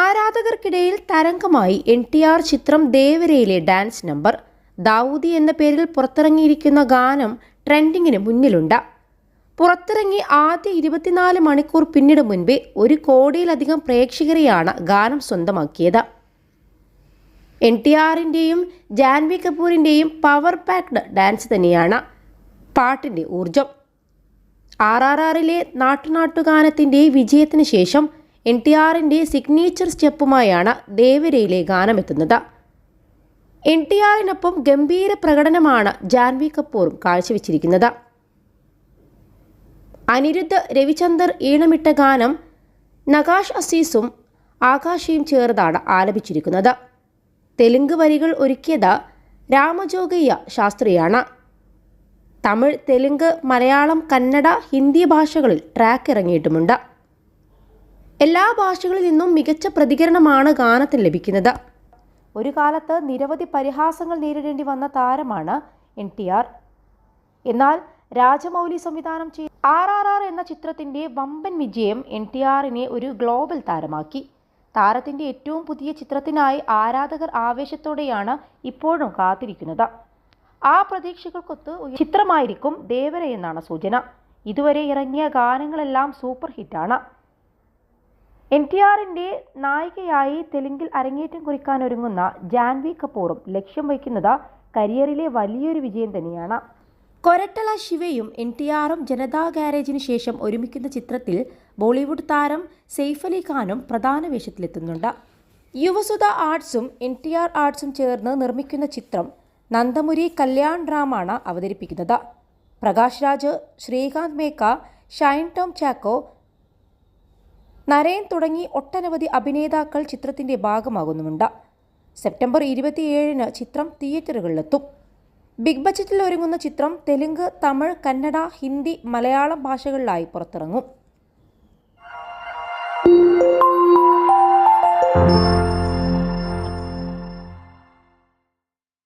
ആരാധകർക്കിടയിൽ തരംഗമായി NTR ചിത്രം ദേവരയിലെ dance number. Dawoodi എന്ന പേരിൽ പുറത്തിറങ്ങിയിരിക്കുന്ന ഗാനം ട്രെൻഡിങ്ങിന് മുന്നിലുണ്ട്. പുറത്തിറങ്ങി ആദ്യ 24 മണിക്കൂർ പിന്നിടും മുൻപേ 1 കോടിയിലധികം പ്രേക്ഷകരെയാണ് ഗാനം സ്വന്തമാക്കിയത്. NTRന്റെയും ജാൻവി കപൂറിന്റെയും പവർ പാക്ഡ് ഡാൻസ് തന്നെയാണ് പാട്ടിന്റെ ഊർജം. RRRലെ നാട്ടുനാട്ടുഗാനത്തിന്റെ വിജയത്തിന് ശേഷം NTRന്റെ സിഗ്നേച്ചർ സ്റ്റെപ്പുമായാണ് ദേവരയിലെ ഗാനമെത്തുന്നത്. NTRനൊപ്പം ഗംഭീര പ്രകടനമാണ് ജാൻവി കപൂറും കാഴ്ചവെച്ചിരിക്കുന്നത്. അനിരുദ്ധ് രവിചന്ദർ ഈണമിട്ട ഗാനം നഗാഷ് അസീസും ആകാശയും ചേർന്നാണ് ആലപിച്ചിരിക്കുന്നത്. തെലുങ്ക് വരികൾ ഒരുക്കിയത് രാമജോഗയ്യ ശാസ്ത്രിയാണ്. തമിഴ്, തെലുങ്ക്, മലയാളം, കന്നഡ, ഹിന്ദി ഭാഷകളിൽ ട്രാക്ക് ഇറങ്ങിയിട്ടുമുണ്ട്. എല്ലാ ഭാഷകളിൽ നിന്നും മികച്ച പ്രതികരണമാണ് ഗാനത്തിന് ലഭിക്കുന്നത്. ഒരു കാലത്ത് നിരവധി പരിഹാസങ്ങൾ നേരിടേണ്ടി വന്ന താരമാണ് NTR. എന്നാൽ രാജമൗലി സംവിധാനം ചെയ്ത RRR എന്ന ചിത്രത്തിന്റെ വമ്പൻ വിജയം NTRനെ ഒരു ഗ്ലോബൽ താരമാക്കി. താരത്തിന്റെ ഏറ്റവും പുതിയ ചിത്രത്തിനായി ആരാധകർ ആവേശത്തോടെയാണ് ഇപ്പോഴും കാത്തിരിക്കുന്നത്. ആ പ്രതീക്ഷകൾക്കൊത്ത് ചിത്രമായിരിക്കും ദേവര എന്നാണ് സൂചന. ഇതുവരെ ഇറങ്ങിയ ഗാനങ്ങളെല്ലാം സൂപ്പർ ഹിറ്റാണ്. NTRന്റെ നായികയായി തെലുങ്കിൽ അരങ്ങേറ്റം കുറിക്കാനൊരുങ്ങുന്ന ജാൻവി കപൂറും ലക്ഷ്യം വയ്ക്കുന്നത് കരിയറിലെ വലിയൊരു വിജയം തന്നെയാണ്. കൊരട്ടള ശിവയും NTRും ജനതാ ഗാരേജിന് ശേഷം ഒരുമിക്കുന്ന ചിത്രത്തിൽ ബോളിവുഡ് താരം സെയ്ഫ് അലി ഖാനും പ്രധാന വേഷത്തിലെത്തുന്നുണ്ട്. യുവസുധ ആർട്സും NTR ആർട്സും ചേർന്ന് നിർമ്മിക്കുന്ന ചിത്രം നന്ദമുരി കല്യാൺ റാമാണ് അവതരിപ്പിക്കുന്നത്. പ്രകാശ് രാജ്, ശ്രീകാന്ത് മേക്ക, ഷൈൻ ടോം ചാക്കോ, നരേൻ തുടങ്ങി ഒട്ടനവധി അഭിനേതാക്കൾ ചിത്രത്തിന്റെ ഭാഗമാകുന്നുമുണ്ട്. സെപ്റ്റംബർ 27 ചിത്രം തിയേറ്ററുകളിലെത്തും. ബിഗ് ബജറ്റിൽ ഒരുങ്ങുന്ന ചിത്രം തെലുങ്ക്, തമിഴ്, കന്നഡ, ഹിന്ദി, മലയാളം ഭാഷകളിലായി പുറത്തിറങ്ങും.